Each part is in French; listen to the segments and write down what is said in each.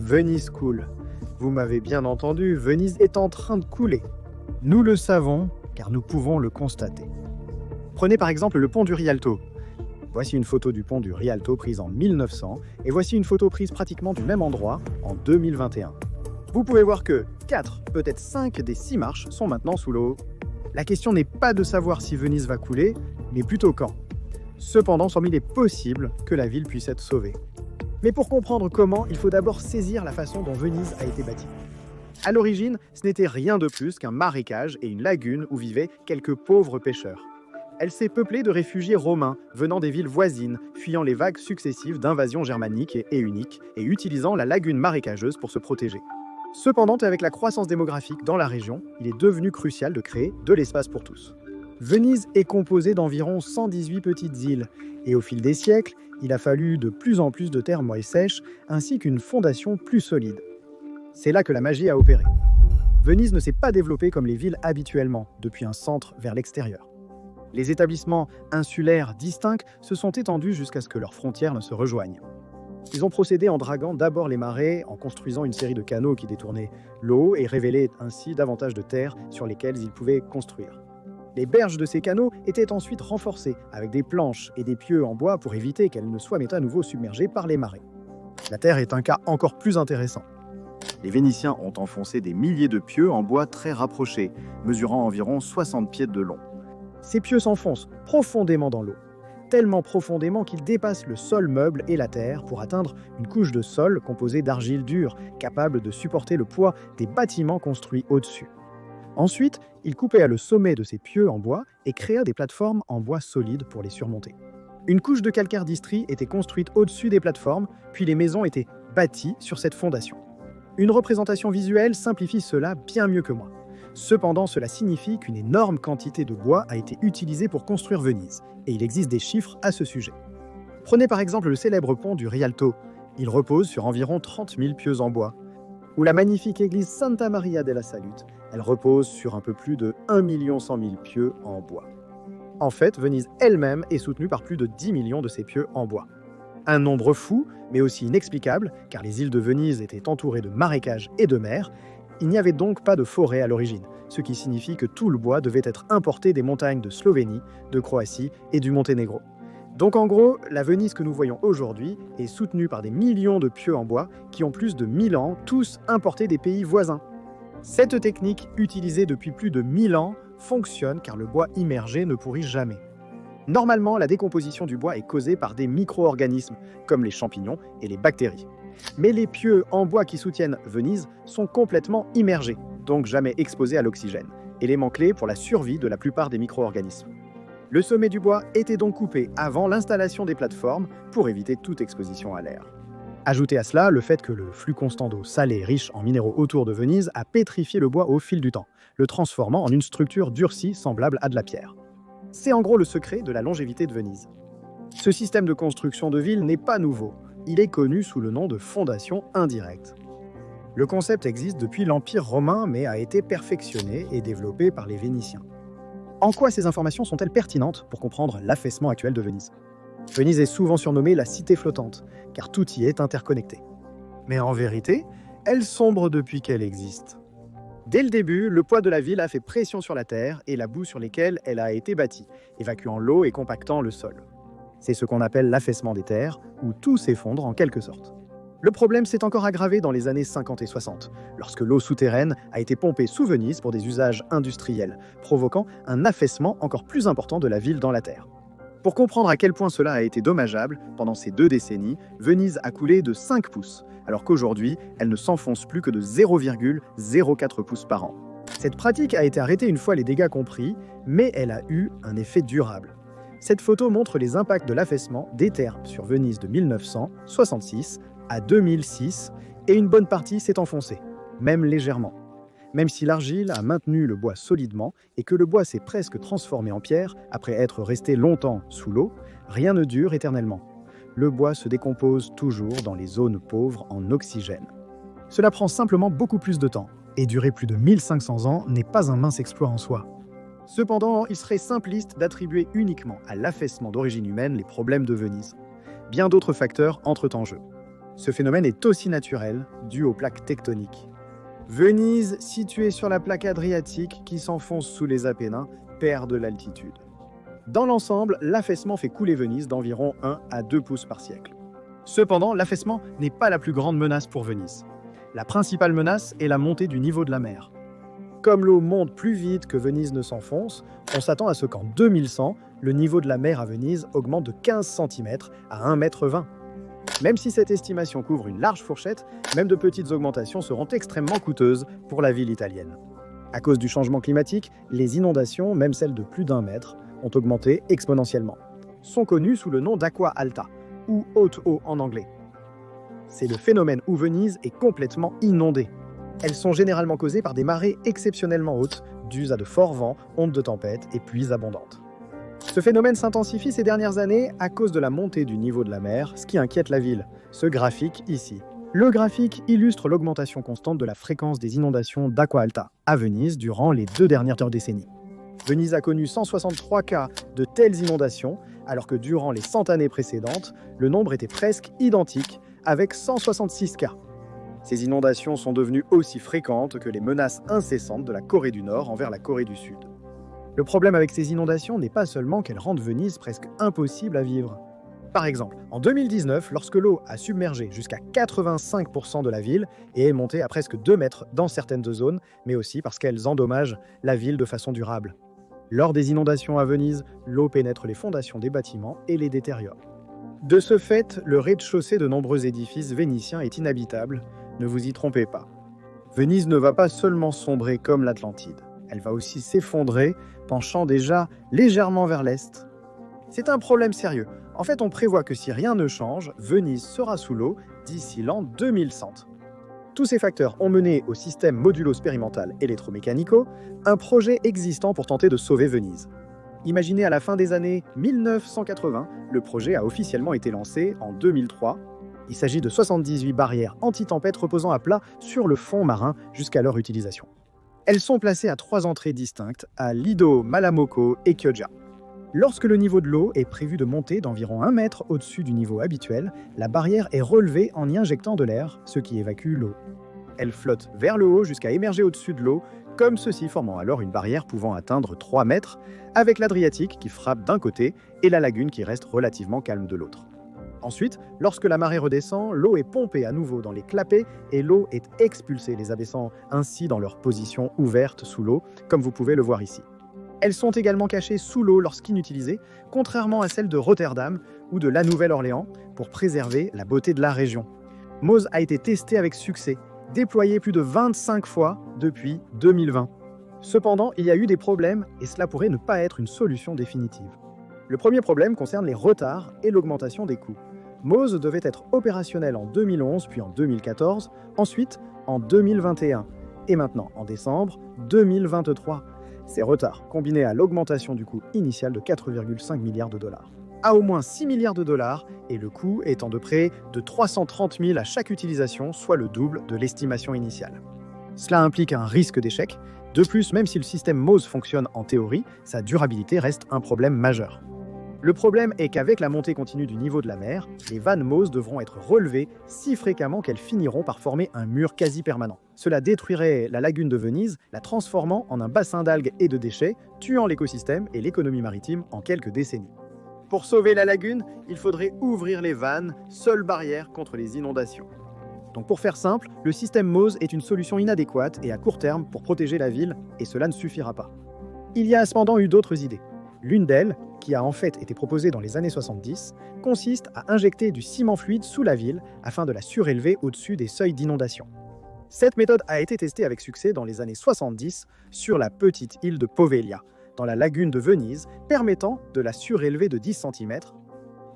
Venise coule. Vous m'avez bien entendu, Venise est en train de couler. Nous le savons, car nous pouvons le constater. Prenez par exemple le pont du Rialto. Voici une photo du pont du Rialto prise en 1900 et voici une photo prise pratiquement du même endroit en 2021. Vous pouvez voir que 4, peut-être 5 des 6 marches sont maintenant sous l'eau. La question n'est pas de savoir si Venise va couler, mais plutôt quand. Cependant, il est possible que la ville puisse être sauvée. Mais pour comprendre comment, il faut d'abord saisir la façon dont Venise a été bâtie. À l'origine, ce n'était rien de plus qu'un marécage et une lagune où vivaient quelques pauvres pêcheurs. Elle s'est peuplée de réfugiés romains venant des villes voisines, fuyant les vagues successives d'invasions germaniques et uniques et utilisant la lagune marécageuse pour se protéger. Cependant, avec la croissance démographique dans la région, il est devenu crucial de créer de l'espace pour tous. Venise est composée d'environ 118 petites îles, et au fil des siècles, il a fallu de plus en plus de terre molle et sèche, ainsi qu'une fondation plus solide. C'est là que la magie a opéré. Venise ne s'est pas développée comme les villes habituellement, depuis un centre vers l'extérieur. Les établissements insulaires distincts se sont étendus jusqu'à ce que leurs frontières ne se rejoignent. Ils ont procédé en draguant d'abord les marais, en construisant une série de canaux qui détournaient l'eau et révélaient ainsi davantage de terres sur lesquelles ils pouvaient construire. Les berges de ces canaux étaient ensuite renforcées avec des planches et des pieux en bois pour éviter qu'elles ne soient à nouveau submergées par les marées. La terre est un cas encore plus intéressant. Les Vénitiens ont enfoncé des milliers de pieux en bois très rapprochés, mesurant environ 60 pieds de long. Ces pieux s'enfoncent profondément dans l'eau, tellement profondément qu'ils dépassent le sol meuble et la terre pour atteindre une couche de sol composée d'argile dure, capable de supporter le poids des bâtiments construits au-dessus. Ensuite, ils coupaient le sommet de ces pieux en bois et créaient des plateformes en bois solide pour les surmonter. Une couche de calcaire d'Istrie était construite au-dessus des plateformes, puis les maisons étaient bâties sur cette fondation. Une représentation visuelle simplifie cela bien mieux que moi. Cependant, cela signifie qu'une énorme quantité de bois a été utilisée pour construire Venise, et il existe des chiffres à ce sujet. Prenez par exemple le célèbre pont du Rialto. Il repose sur environ 30 000 pieux en bois. Ou la magnifique église Santa Maria della Salute. Elle repose sur un peu plus de 1 100 000 pieux en bois. En fait, Venise elle-même est soutenue par plus de 10 millions de ces pieux en bois. Un nombre fou, mais aussi inexplicable, car les îles de Venise étaient entourées de marécages et de mers. Il n'y avait donc pas de forêt à l'origine, ce qui signifie que tout le bois devait être importé des montagnes de Slovénie, de Croatie et du Monténégro. Donc en gros, la Venise que nous voyons aujourd'hui est soutenue par des millions de pieux en bois qui ont plus de 1000 ans, tous importés des pays voisins. Cette technique, utilisée depuis plus de 1000 ans, fonctionne car le bois immergé ne pourrit jamais. Normalement, la décomposition du bois est causée par des micro-organismes, comme les champignons et les bactéries. Mais les pieux en bois qui soutiennent Venise sont complètement immergés, donc jamais exposés à l'oxygène, élément clé pour la survie de la plupart des micro-organismes. Le sommet du bois était donc coupé avant l'installation des plateformes pour éviter toute exposition à l'air. Ajoutez à cela le fait que le flux constant d'eau salée riche en minéraux autour de Venise a pétrifié le bois au fil du temps, le transformant en une structure durcie semblable à de la pierre. C'est en gros le secret de la longévité de Venise. Ce système de construction de ville n'est pas nouveau. Il est connu sous le nom de fondation indirecte. Le concept existe depuis l'Empire romain, mais a été perfectionné et développé par les Vénitiens. En quoi ces informations sont-elles pertinentes pour comprendre l'affaissement actuel de Venise ? Venise est souvent surnommée la cité flottante, car tout y est interconnecté. Mais en vérité, elle sombre depuis qu'elle existe. Dès le début, le poids de la ville a fait pression sur la terre et la boue sur lesquelles elle a été bâtie, évacuant l'eau et compactant le sol. C'est ce qu'on appelle l'affaissement des terres, où tout s'effondre en quelque sorte. Le problème s'est encore aggravé dans les années 50 et 60, lorsque l'eau souterraine a été pompée sous Venise pour des usages industriels, provoquant un affaissement encore plus important de la ville dans la terre. Pour comprendre à quel point cela a été dommageable, pendant ces 2 décennies, Venise a coulé de 5 pouces, alors qu'aujourd'hui, elle ne s'enfonce plus que de 0,04 pouces par an. Cette pratique a été arrêtée une fois les dégâts compris, mais elle a eu un effet durable. Cette photo montre les impacts de l'affaissement des terres sur Venise de 1966 à 2006, et une bonne partie s'est enfoncée, même légèrement. Même si l'argile a maintenu le bois solidement et que le bois s'est presque transformé en pierre après être resté longtemps sous l'eau, rien ne dure éternellement. Le bois se décompose toujours dans les zones pauvres en oxygène. Cela prend simplement beaucoup plus de temps, et durer plus de 1500 ans n'est pas un mince exploit en soi. Cependant, il serait simpliste d'attribuer uniquement à l'affaissement d'origine humaine les problèmes de Venise. Bien d'autres facteurs entrent en jeu. Ce phénomène est aussi naturel, dû aux plaques tectoniques. Venise, située sur la plaque adriatique qui s'enfonce sous les Apennins, perd de l'altitude. Dans l'ensemble, l'affaissement fait couler Venise d'environ 1 à 2 pouces par siècle. Cependant, l'affaissement n'est pas la plus grande menace pour Venise. La principale menace est la montée du niveau de la mer. Comme l'eau monte plus vite que Venise ne s'enfonce, on s'attend à ce qu'en 2100, le niveau de la mer à Venise augmente de 15 cm à 1,20 m. Même si cette estimation couvre une large fourchette, même de petites augmentations seront extrêmement coûteuses pour la ville italienne. À cause du changement climatique, les inondations, même celles de plus d'1 mètre, ont augmenté exponentiellement. Sont connues sous le nom d'aqua alta, ou haute eau en anglais. C'est le phénomène où Venise est complètement inondée. Elles sont généralement causées par des marées exceptionnellement hautes, dues à de forts vents, ondes de tempête et pluies abondantes. Ce phénomène s'intensifie ces dernières années à cause de la montée du niveau de la mer, ce qui inquiète la ville. Ce graphique ici. Le graphique illustre l'augmentation constante de la fréquence des inondations d'aqua alta à Venise durant les 2 dernières décennies. Venise a connu 163 cas de telles inondations, alors que durant les 100 années précédentes, le nombre était presque identique, avec 166 cas. Ces inondations sont devenues aussi fréquentes que les menaces incessantes de la Corée du Nord envers la Corée du Sud. Le problème avec ces inondations n'est pas seulement qu'elles rendent Venise presque impossible à vivre. Par exemple, en 2019, lorsque l'eau a submergé jusqu'à 85% de la ville et est montée à presque 2 mètres dans certaines zones, mais aussi parce qu'elles endommagent la ville de façon durable. Lors des inondations à Venise, l'eau pénètre les fondations des bâtiments et les détériore. De ce fait, le rez-de-chaussée de nombreux édifices vénitiens est inhabitable, ne vous y trompez pas. Venise ne va pas seulement sombrer comme l'Atlantide, elle va aussi s'effondrer, penchant déjà légèrement vers l'est. C'est un problème sérieux. En fait, on prévoit que si rien ne change, Venise sera sous l'eau d'ici l'an 2100. Tous ces facteurs ont mené au système modulo-expérimental électromécanico, un projet existant pour tenter de sauver Venise. Imaginé à la fin des années 1980, le projet a officiellement été lancé en 2003. Il s'agit de 78 barrières anti-tempête reposant à plat sur le fond marin jusqu'à leur utilisation. Elles sont placées à 3 entrées distinctes, à Lido, Malamocco et Chioggia. Lorsque le niveau de l'eau est prévu de monter d'environ 1 mètre au-dessus du niveau habituel, la barrière est relevée en y injectant de l'air, ce qui évacue l'eau. Elle flotte vers le haut jusqu'à émerger au-dessus de l'eau, comme ceci, formant alors une barrière pouvant atteindre 3 mètres, avec l'Adriatique qui frappe d'un côté et la lagune qui reste relativement calme de l'autre. Ensuite, lorsque la marée redescend, l'eau est pompée à nouveau dans les clapets et l'eau est expulsée, les abaissant ainsi dans leur position ouverte sous l'eau, comme vous pouvez le voir ici. Elles sont également cachées sous l'eau lorsqu'inutilisées, contrairement à celles de Rotterdam ou de la Nouvelle-Orléans, pour préserver la beauté de la région. Mose a été testé avec succès, déployé plus de 25 fois depuis 2020. Cependant, il y a eu des problèmes et cela pourrait ne pas être une solution définitive. Le premier problème concerne les retards et l'augmentation des coûts. Mose devait être opérationnel en 2011 puis en 2014, ensuite en 2021 et maintenant en décembre 2023. Ces retards, combinés à l'augmentation du coût initial de 4,5 milliards de dollars, à au moins 6 milliards de dollars et le coût étant de près de 330 000 à chaque utilisation, soit le double de l'estimation initiale. Cela implique un risque d'échec. De plus, même si le système Mose fonctionne en théorie, sa durabilité reste un problème majeur. Le problème est qu'avec la montée continue du niveau de la mer, les vannes Mose devront être relevées si fréquemment qu'elles finiront par former un mur quasi permanent. Cela détruirait la lagune de Venise, la transformant en un bassin d'algues et de déchets, tuant l'écosystème et l'économie maritime en quelques décennies. Pour sauver la lagune, il faudrait ouvrir les vannes, seule barrière contre les inondations. Donc pour faire simple, le système Mose est une solution inadéquate et à court terme pour protéger la ville, et cela ne suffira pas. Il y a cependant eu d'autres idées. L'une d'elles, qui a en fait été proposée dans les années 70, consiste à injecter du ciment fluide sous la ville afin de la surélever au-dessus des seuils d'inondation. Cette méthode a été testée avec succès dans les années 70 sur la petite île de Poveglia, dans la lagune de Venise, permettant de la surélever de 10 cm.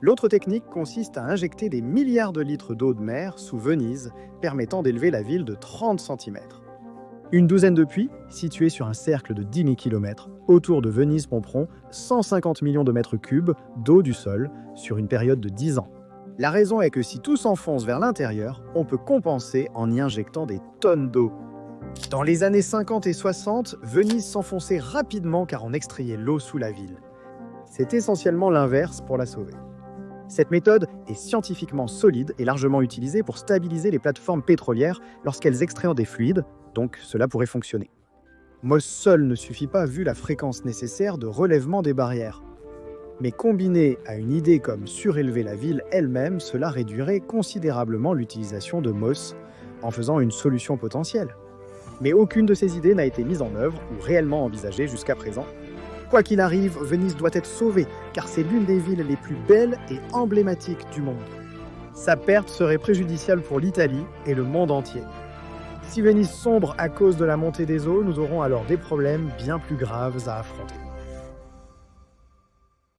L'autre technique consiste à injecter des milliards de litres d'eau de mer sous Venise, permettant d'élever la ville de 30 cm. Une douzaine de puits, situés sur un cercle de 10 000 km, autour de Venise pomperont 150 millions de mètres cubes d'eau du sol sur une période de 10 ans. La raison est que si tout s'enfonce vers l'intérieur, on peut compenser en y injectant des tonnes d'eau. Dans les années 50 et 60, Venise s'enfonçait rapidement car on extrayait l'eau sous la ville. C'est essentiellement l'inverse pour la sauver. Cette méthode est scientifiquement solide et largement utilisée pour stabiliser les plateformes pétrolières lorsqu'elles extraient des fluides, donc cela pourrait fonctionner. Moss seul ne suffit pas vu la fréquence nécessaire de relèvement des barrières. Mais combiné à une idée comme surélever la ville elle-même, cela réduirait considérablement l'utilisation de Moss en faisant une solution potentielle. Mais aucune de ces idées n'a été mise en œuvre ou réellement envisagée jusqu'à présent. Quoi qu'il arrive, Venise doit être sauvée, car c'est l'une des villes les plus belles et emblématiques du monde. Sa perte serait préjudiciable pour l'Italie et le monde entier. Si Venise sombre à cause de la montée des eaux, nous aurons alors des problèmes bien plus graves à affronter.